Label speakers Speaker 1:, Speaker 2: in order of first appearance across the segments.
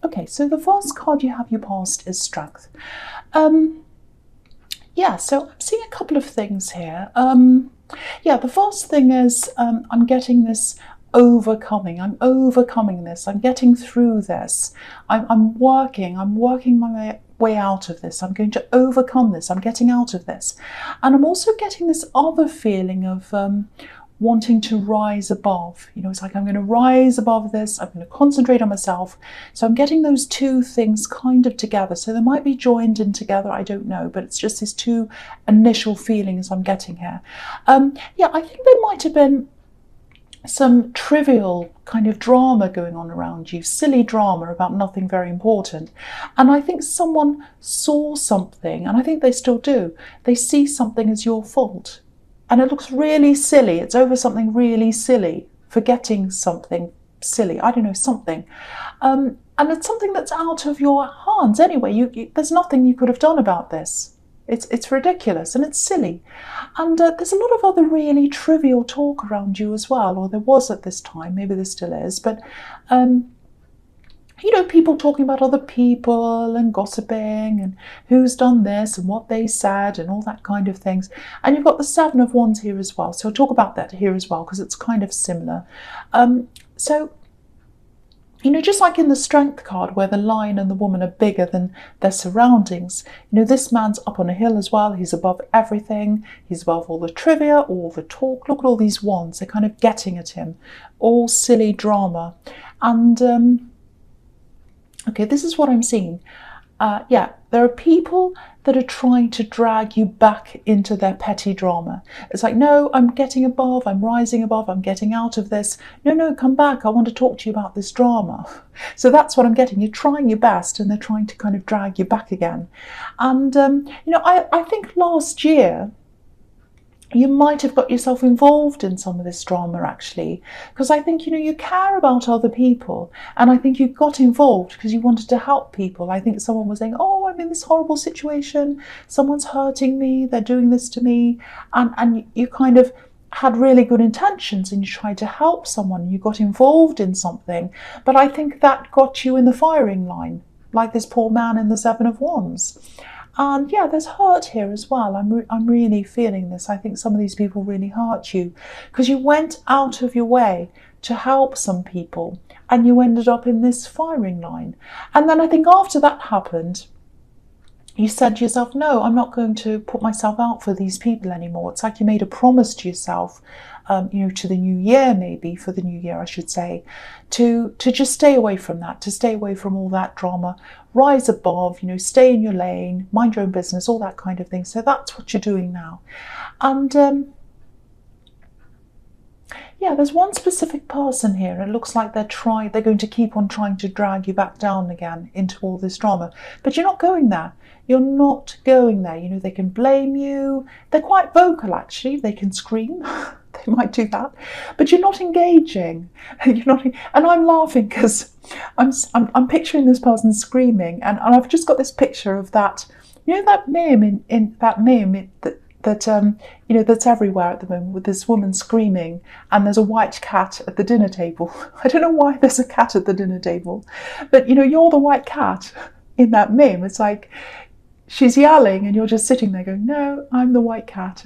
Speaker 1: Okay, so the first card you have, your past, is Strength. Yeah, so I'm seeing a couple of things here. Yeah, the first thing is I'm getting this overcoming. I'm overcoming this. I'm getting through this. I'm working my way out of this. I'm going to overcome this. I'm getting out of this. And I'm also getting this other feeling of wanting to rise above. You know, it's like I'm going to rise above this. I'm going to concentrate on myself. So I'm getting those two things kind of together. So they might be joined in together, I don't know, but it's just these two initial feelings I'm getting here. Yeah, I think there might have been some trivial kind of drama going on around you, silly drama about nothing very important. And I think someone saw something, and I think they still do. They see something as your fault. And it looks really silly. It's over something really silly, forgetting something silly. I don't know, something. And it's something that's out of your hands anyway. There's nothing you could have done about this. It's ridiculous and it's silly. And there's a lot of other really trivial talk around you as well, or there was at this time, maybe there still is. But, you know, people talking about other people and gossiping and who's done this and what they said and all that kind of things. And you've got the Seven of Wands here as well. So I'll talk about that here as well because it's kind of similar. So, you know, just like in the Strength card where the lion and the woman are bigger than their surroundings, you know, this man's up on a hill as well. He's above everything. He's above all the trivia, all the talk. Look at all these wands. They're kind of getting at him. All silly drama. And, okay, this is what I'm seeing. Yeah, there are people that are trying to drag you back into their petty drama. It's like, no, I'm getting above, I'm rising above, I'm getting out of this. No, come back. I want to talk to you about this drama. So that's what I'm getting. You're trying your best and they're trying to kind of drag you back again. And, you know, I think last year, you might have got yourself involved in some of this drama actually, because I think, you know, you care about other people, and I think you got involved because you wanted to help people. I think someone was saying, oh, I'm in this horrible situation, someone's hurting me, they're doing this to me, and you kind of had really good intentions and you tried to help someone, you got involved in something, but I think that got you in the firing line, like this poor man in the Seven of Wands. And yeah, there's hurt here as well. I'm really feeling this. I think some of these people really hurt you because you went out of your way to help some people and you ended up in this firing line. And then I think after that happened, you said to yourself, no, I'm not going to put myself out for these people anymore. It's like you made a promise to yourself, you know, to the new year, maybe for the new year, I should say, to just stay away from that, to stay away from all that drama, rise above, you know, stay in your lane, mind your own business, all that kind of thing. So that's what you're doing now. And yeah, there's one specific person here. It looks like they're going to keep on trying to drag you back down again into all this drama. But you're not going there. You're not going there. You know, they can blame you. They're quite vocal, actually. They can scream. They might do that. But you're not engaging. You're not. And I'm laughing because I'm picturing this person screaming. And I've just got this picture of that, you know, that meme in that meme that you know, that's everywhere at the moment with this woman screaming and there's a white cat at the dinner table. I don't know why there's a cat at the dinner table, but you know, you're the white cat in that meme. It's like she's yelling and you're just sitting there going, no, I'm the white cat.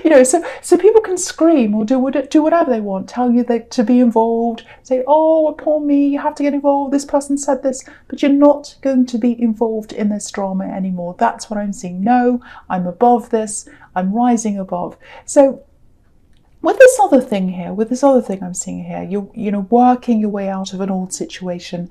Speaker 1: You know, so people can scream or do whatever they want, tell you that to be involved, say, oh, poor me, you have to get involved, this person said this, but you're not going to be involved in this drama anymore. That's what I'm seeing. No, I'm above this, I'm rising above. So with this other thing I'm seeing here, you know, working your way out of an old situation,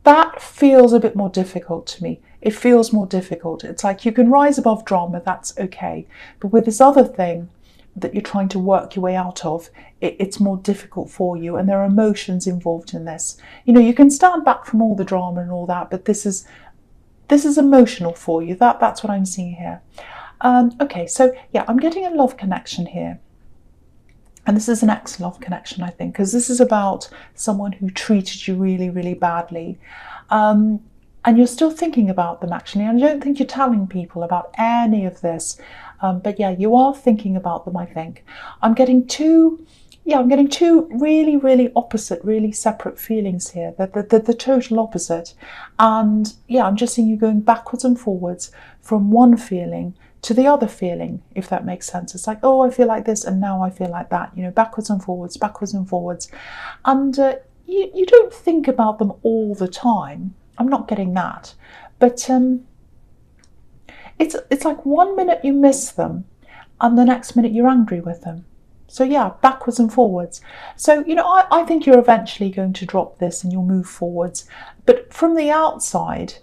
Speaker 1: that feels a bit more difficult to me. It feels more difficult. It's like you can rise above drama, that's okay. But with this other thing that you're trying to work your way out of, it's more difficult for you, and there are emotions involved in this. You know, you can stand back from all the drama and all that, but this is emotional for you. That's what I'm seeing here. Okay, so yeah, I'm getting a love connection here. And this is an ex-love connection, I think, because this is about someone who treated you really, really badly. And you're still thinking about them, actually. And I don't think you're telling people about any of this. But yeah, you are thinking about them, I think. I'm getting two yeah, I'm getting two really, really opposite, really separate feelings here. The total opposite. And yeah, I'm just seeing you going backwards and forwards from one feeling to the other feeling, if that makes sense. It's like, oh, I feel like this, and now I feel like that. You know, backwards and forwards, backwards and forwards. And you don't think about them all the time. I'm not getting that. But it's like 1 minute you miss them, and the next minute you're angry with them. So yeah, backwards and forwards. So, you know, I think you're eventually going to drop this and you'll move forwards. But from the outside,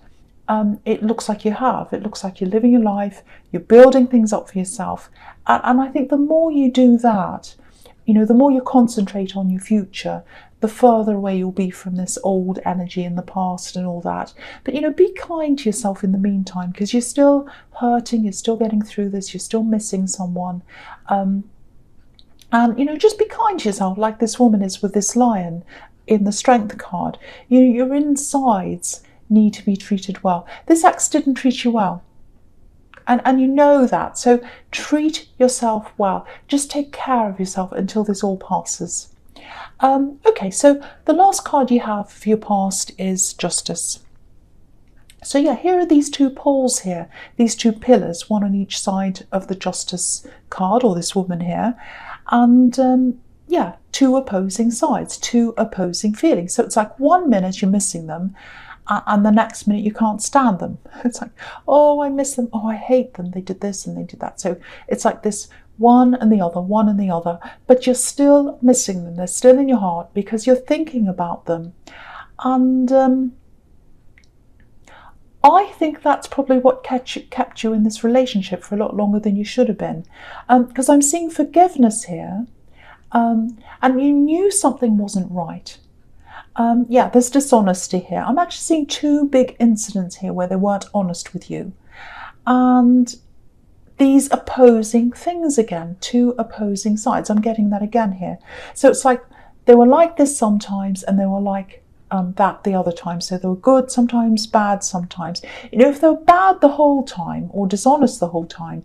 Speaker 1: it looks like you have. It looks like you're living your life, you're building things up for yourself. And I think the more you do that, you know, the more you concentrate on your future, the further away you'll be from this old energy in the past and all that. But, you know, be kind to yourself in the meantime, because you're still hurting, you're still getting through this, you're still missing someone. And, you know, just be kind to yourself, like this woman is with this lion in the strength card. You know, your insides need to be treated well. This ex didn't treat you well. And you know that. So treat yourself well. Just take care of yourself until this all passes. Okay, so the last card you have for your past is Justice. So yeah, here are these two poles here, these two pillars, one on each side of the Justice card, or this woman here. And yeah, two opposing sides, two opposing feelings. So it's like 1 minute you're missing them, and the next minute you can't stand them. It's like, oh, I miss them. Oh, I hate them. They did this and they did that. So it's like this one and the other, but you're still missing them. They're still in your heart because you're thinking about them. And I think that's probably what kept you in this relationship for a lot longer than you should have been. Because I'm seeing forgiveness here, and you knew something wasn't right. Yeah, there's dishonesty here. I'm actually seeing two big incidents here where they weren't honest with you. And these opposing things again, two opposing sides. I'm getting that again here. So it's like they were like this sometimes, and they were like that the other time. So they were good sometimes, bad sometimes. You know, if they were bad the whole time or dishonest the whole time,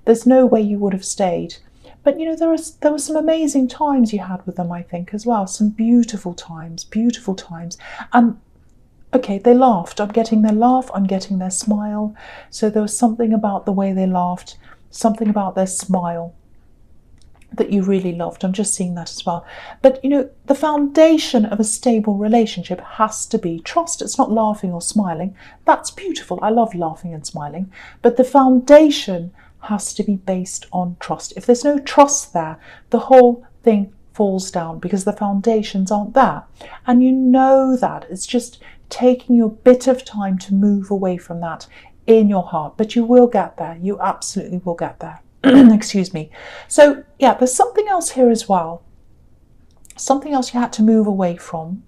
Speaker 1: there's no way you would have stayed. But, you know, there were some amazing times you had with them, I think, as well. Some beautiful times. And, okay, they laughed. I'm getting their laugh. I'm getting their smile. So there was something about the way they laughed, something about their smile that you really loved. I'm just seeing that as well. But, you know, the foundation of a stable relationship has to be trust. It's not laughing or smiling. That's beautiful. I love laughing and smiling. But the foundation has to be based on trust. If there's no trust there, the whole thing falls down because the foundations aren't there. And you know that. It's just taking you a bit of time to move away from that in your heart. But you will get there. You absolutely will get there. Excuse me. So yeah, there's something else here as well. Something else you had to move away from.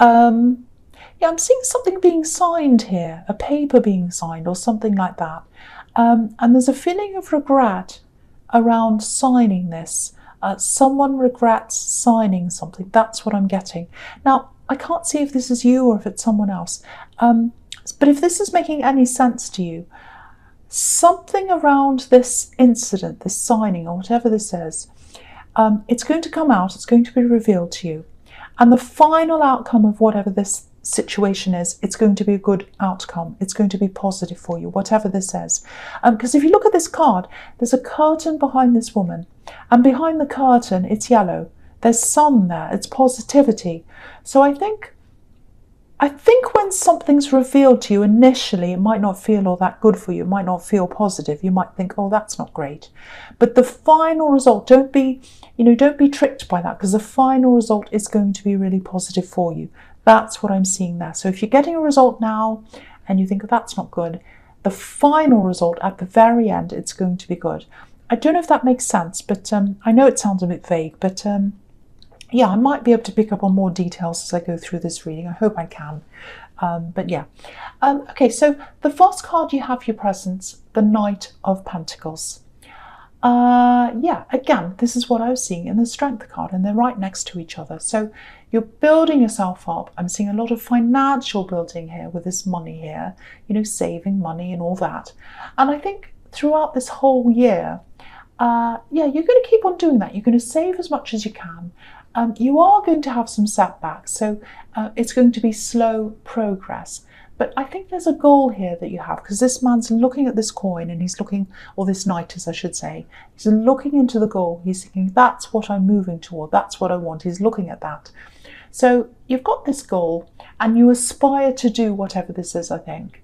Speaker 1: Yeah, I'm seeing something being signed here, a paper being signed or something like that. And there's a feeling of regret around signing this. Someone regrets signing something. That's what I'm getting. Now, I can't see if this is you or if it's someone else. But if this is making any sense to you, something around this incident, this signing or whatever this is, it's going to come out, it's going to be revealed to you. And the final outcome of whatever this situation is, it's going to be a good outcome. It's going to be positive for you, whatever this is. Because if you look at this card, there's a curtain behind this woman. And behind the curtain, it's yellow. There's sun there. It's positivity. So I think when something's revealed to you initially, it might not feel all that good for you. It might not feel positive. You might think, oh, that's not great. But the final result, don't be tricked by that, because the final result is going to be really positive for you. That's what I'm seeing there. So if you're getting a result now and you think, oh, that's not good, the final result at the very end, it's going to be good. I don't know if that makes sense, but I know it sounds a bit vague, but yeah, I might be able to pick up on more details as I go through this reading. I hope I can. But yeah. Okay, so the first card you have for your presents, the Knight of Pentacles. Yeah, again, this is what I was seeing in the Strength card, and they're right next to each other. So you're building yourself up. I'm seeing a lot of financial building here with this money here, you know, saving money and all that. And I think throughout this whole year, yeah, you're going to keep on doing that. You're going to save as much as you can. You are going to have some setbacks, so it's going to be slow progress. But I think there's a goal here that you have, because this man's looking at this coin and he's looking, or this knight, as I should say, he's looking into the goal. He's thinking, that's what I'm moving toward. That's what I want. He's looking at that. So you've got this goal and you aspire to do whatever this is, I think.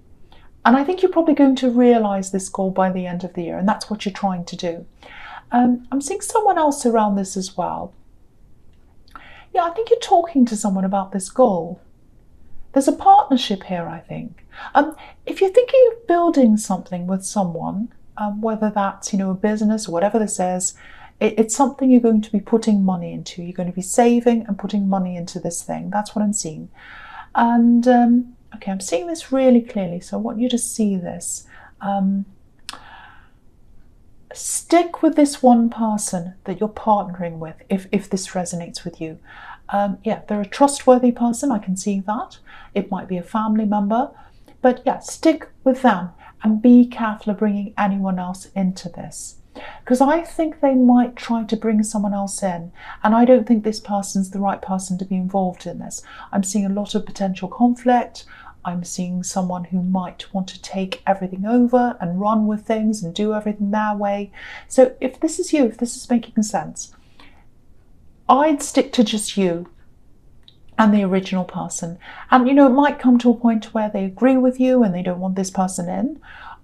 Speaker 1: And I think you're probably going to realise this goal by the end of the year, and that's what you're trying to do. I'm seeing someone else around this as well. Yeah, I think you're talking to someone about this goal. There's a partnership here, I think. If you're thinking of building something with someone, whether that's, a business or whatever this is, it's something you're going to be putting money into. You're going to be saving and putting money into this thing. That's what I'm seeing. And okay, I'm seeing this really clearly, so I want you to see this. Stick with this one person that you're partnering with, if this resonates with you. Yeah, they're a trustworthy person, I can see that. It might be a family member, but yeah, stick with them and be careful of bringing anyone else into this. Because I think they might try to bring someone else in, and I don't think this person's the right person to be involved in this. I'm seeing a lot of potential conflict. I'm seeing someone who might want to take everything over and run with things and do everything their way. So if this is you, if this is making sense, I'd stick to just you and the original person. And it might come to a point where they agree with you and they don't want this person in,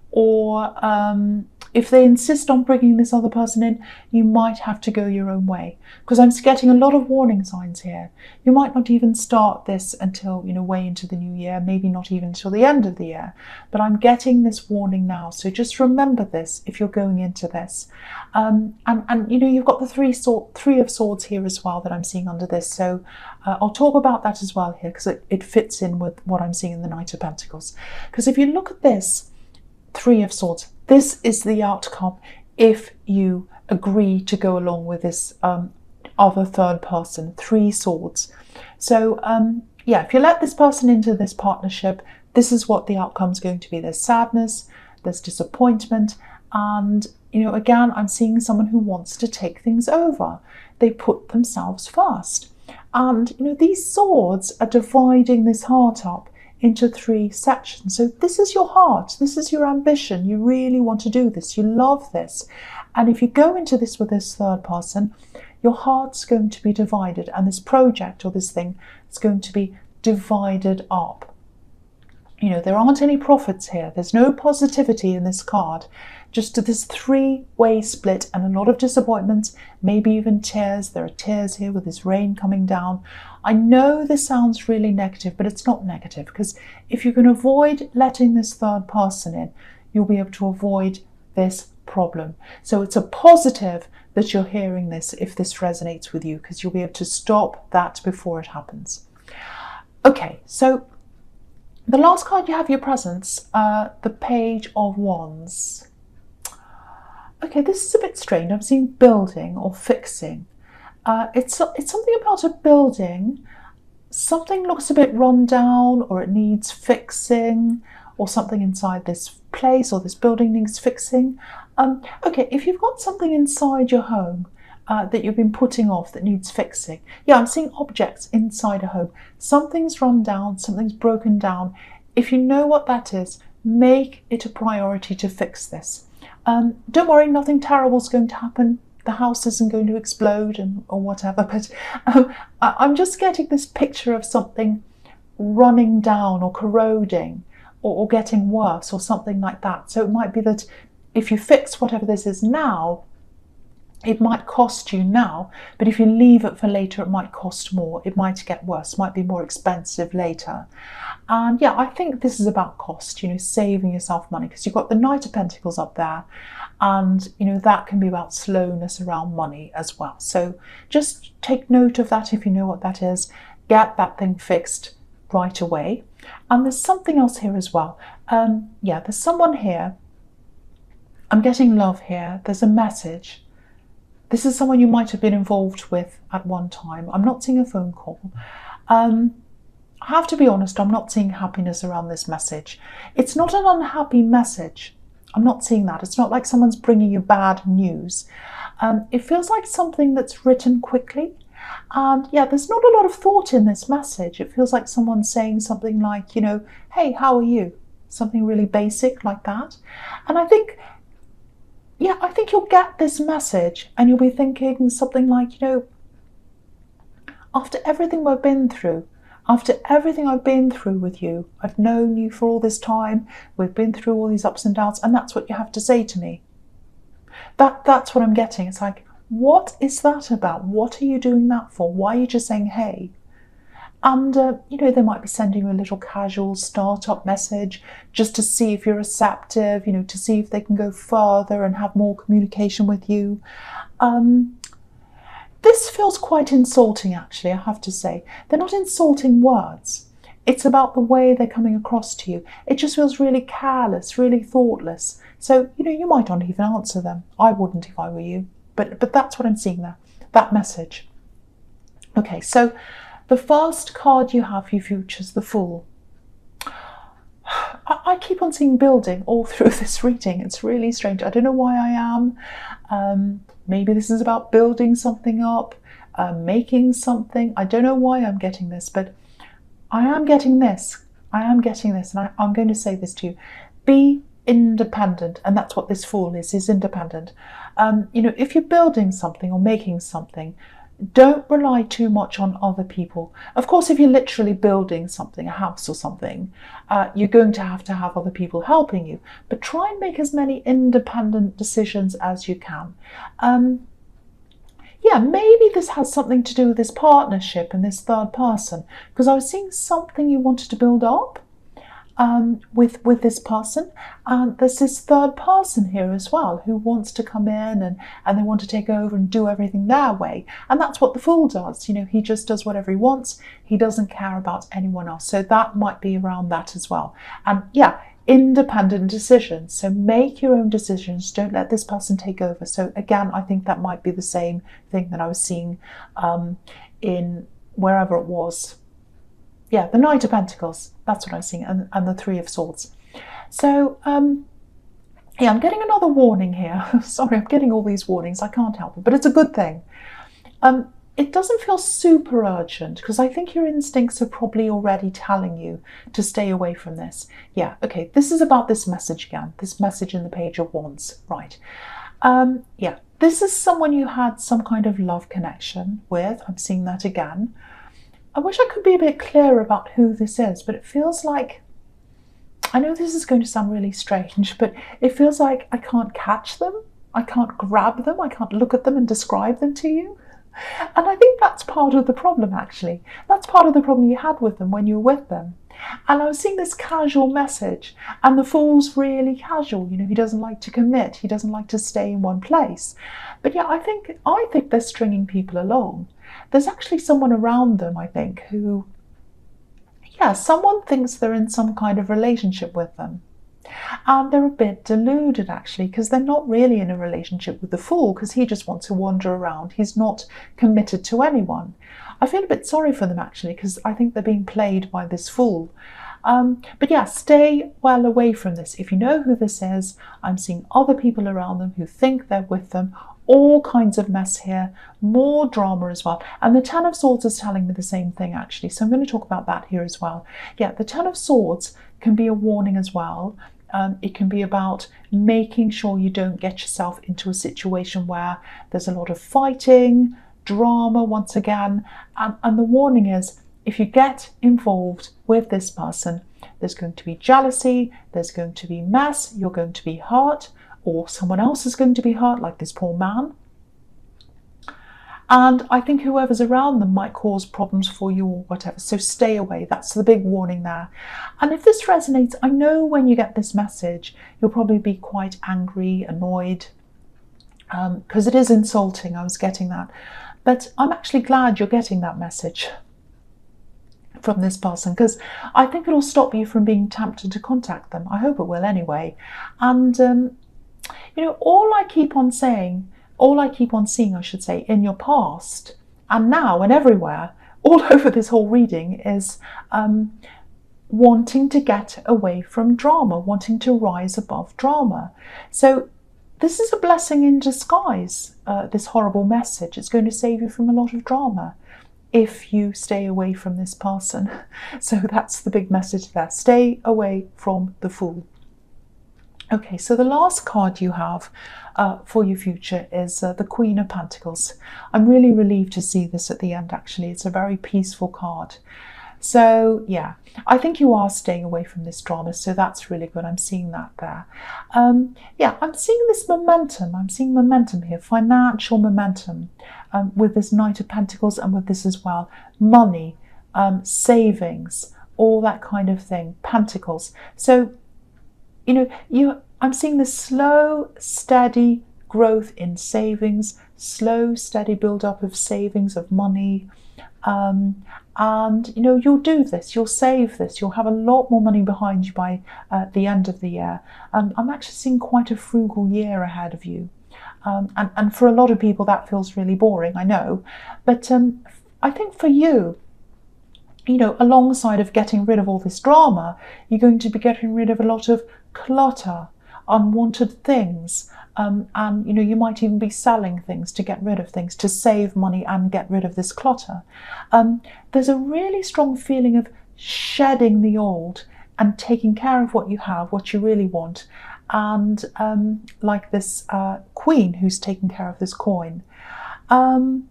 Speaker 1: or if they insist on bringing this other person in, you might have to go your own way. Because I'm getting a lot of warning signs here. You might not even start this until, way into the new year, maybe not even until the end of the year. But I'm getting this warning now. So just remember this if you're going into this. And you've got the three of swords here as well that I'm seeing under this. So I'll talk about that as well here, because it fits in with what I'm seeing in the Knight of Pentacles. Because if you look at this, Three of Swords, this is the outcome if you agree to go along with this other third person, Three Swords. So yeah, if you let this person into this partnership, this is what the outcome's going to be. There's sadness, there's disappointment, and again, I'm seeing someone who wants to take things over. They put themselves first, and these swords are dividing this heart up into three sections. So this is your heart, this is your ambition. You really want to do this, you love this. And if you go into this with this third person, your heart's going to be divided, and this project or this thing is going to be divided up. There aren't any profits here. There's no positivity in this card. Just this three-way split and a lot of disappointments, maybe even tears. There are tears here with this rain coming down. I know this sounds really negative, but it's not negative, because if you can avoid letting this third person in, you'll be able to avoid this problem. So it's a positive that you're hearing this if this resonates with you, because you'll be able to stop that before it happens. Okay, so the last card you have your presence, the Page of Wands. Okay, this is a bit strange. I'm seeing building or fixing. It's something about a building. Something looks a bit run down, or it needs fixing, or something inside this place or this building needs fixing. Okay, if you've got something inside your home that you've been putting off that needs fixing. Yeah, I'm seeing objects inside a home. Something's run down, something's broken down. If you know what that is, make it a priority to fix this. Don't worry, nothing terrible is going to happen. The house isn't going to explode or whatever, but I'm just getting this picture of something running down or corroding or getting worse or something like that. So it might be that if you fix whatever this is now, it might cost you now, but if you leave it for later, it might cost more. It might get worse, might be more expensive later. And yeah, I think this is about cost, saving yourself money, because you've got the Knight of Pentacles up there, and that can be about slowness around money as well. So just take note of that if you know what that is. Get that thing fixed right away. And there's something else here as well. Yeah, there's someone here. I'm getting love here. There's a message. This is someone you might have been involved with at one time. I'm not seeing a phone call. I have to be honest, I'm not seeing happiness around this message. It's not an unhappy message. I'm not seeing that. It's not like someone's bringing you bad news. It feels like something that's written quickly. And yeah, there's not a lot of thought in this message. It feels like someone's saying something like, you know, hey, how are you? Something really basic like that. And I think, yeah, I think you'll get this message and you'll be thinking something like, you know, after everything we've been through, after everything I've been through with you, I've known you for all this time, we've been through all these ups and downs, and that's what you have to say to me. That's what I'm getting. It's like, what is that about? What are you doing that for? Why are you just saying, hey? And, you know, they might be sending you a little casual startup message just to see if you're receptive, you know, to see if they can go further and have more communication with you. This feels quite insulting, actually, I have to say. They're not insulting words. It's about the way they're coming across to you. It just feels really careless, really thoughtless. So, you know, you might not even answer them. I wouldn't if I were you. But that's what I'm seeing there, that message. Okay, so the first card you have for your future is the Fool. I keep on seeing building all through this reading. It's really strange. I don't know why I am. Maybe this is about building something up, making something. I don't know why I'm getting this, but I am getting this. I am getting this, and I'm going to say this to you. Be independent, and that's what this Fool is independent. You know, if you're building something or making something, don't rely too much on other people. Of course, if you're literally building something, a house or something, you're going to have other people helping you. But try and make as many independent decisions as you can. Yeah, maybe this has something to do with this partnership and this third person, because I was seeing something you wanted to build up with this person, and there's this third person here as well who wants to come in and they want to take over and do everything their way, and that's what the Fool does. You know, he just does whatever he wants. He doesn't care about anyone else. So that might be around that as well. And yeah, independent decisions. So make your own decisions. Don't let this person take over. So again, I think that might be the same thing that I was seeing in wherever it was. Yeah, the Knight of Pentacles, that's what I'm seeing, and the Three of Swords. So, yeah, I'm getting another warning here. Sorry, I'm getting all these warnings. I can't help it, but it's a good thing. It doesn't feel super urgent, because I think your instincts are probably already telling you to stay away from this. Yeah, okay, this is about this message again, this message in the Page of Wands, right. Yeah, this is someone you had some kind of love connection with. I'm seeing that again. I wish I could be a bit clearer about who this is, but it feels like, I know this is going to sound really strange, but it feels like I can't catch them, I can't grab them, I can't look at them and describe them to you. And I think that's part of the problem, actually. That's part of the problem you had with them when you were with them. And I was seeing this casual message, and the Fool's really casual. You know, he doesn't like to commit, he doesn't like to stay in one place. But yeah, I think they're stringing people along. There's actually someone around them, I think, who, yeah, someone thinks they're in some kind of relationship with them. And they're a bit deluded, actually, because they're not really in a relationship with the Fool, because he just wants to wander around. He's not committed to anyone. I feel a bit sorry for them, actually, because I think they're being played by this Fool. But yeah, stay well away from this. If you know who this is, I'm seeing other people around them who think they're with them. All kinds of mess here, more drama as well. And the Ten of Swords is telling me the same thing, actually. So I'm going to talk about that here as well. Yeah, the Ten of Swords can be a warning as well. It can be about making sure you don't get yourself into a situation where there's a lot of fighting, drama once again. And the warning is, if you get involved with this person, there's going to be jealousy, there's going to be mess, you're going to be hurt, or someone else is going to be hurt, like this poor man. And I think whoever's around them might cause problems for you or whatever. So stay away. That's the big warning there. And if this resonates, I know when you get this message, you'll probably be quite angry, annoyed, because it is insulting. I was getting that. But I'm actually glad you're getting that message from this person, because I think it'll stop you from being tempted to contact them. I hope it will anyway. And, you know, all I keep on seeing, I should say, in your past and now and everywhere, all over this whole reading is wanting to get away from drama, wanting to rise above drama. So this is a blessing in disguise, this horrible message. It's going to save you from a lot of drama if you stay away from this person. So that's the big message there. Stay away from the Fool. Okay, so the last card you have for your future is the Queen of Pentacles. I'm really relieved to see this at the end, actually. It's a very peaceful card. So yeah, I think you are staying away from this drama, so that's really good. I'm seeing that there. Yeah, I'm seeing this momentum. I'm seeing momentum here, financial momentum, with this Knight of Pentacles, and with this as well, money, savings, all that kind of thing, Pentacles. So, you know, I'm seeing this slow, steady growth in savings, slow, steady build-up of savings, of money. And, you know, you'll do this, you'll save this, you'll have a lot more money behind you by the end of the year. I'm actually seeing quite a frugal year ahead of you. And for a lot of people that feels really boring, I know. But I think for you, you know, alongside of getting rid of all this drama, you're going to be getting rid of a lot of clutter, unwanted things. And, you know, you might even be selling things to get rid of things, to save money and get rid of this clutter. There's a really strong feeling of shedding the old and taking care of what you have, what you really want. And like this queen who's taking care of this coin. And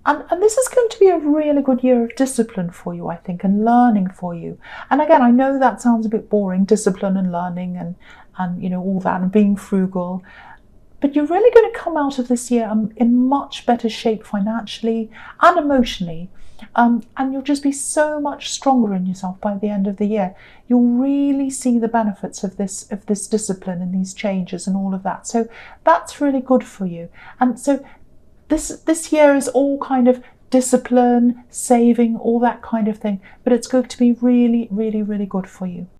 Speaker 1: this is going to be a really good year of discipline for you, I think, and learning for you. And again, I know that sounds a bit boring, discipline and learning and you know, all that, and being frugal. But you're really going to come out of this year in much better shape financially and emotionally. And you'll just be so much stronger in yourself by the end of the year. You'll really see the benefits of this discipline and these changes and all of that. So that's really good for you. And so this year is all kind of discipline, saving, all that kind of thing. But it's going to be really, really, really good for you.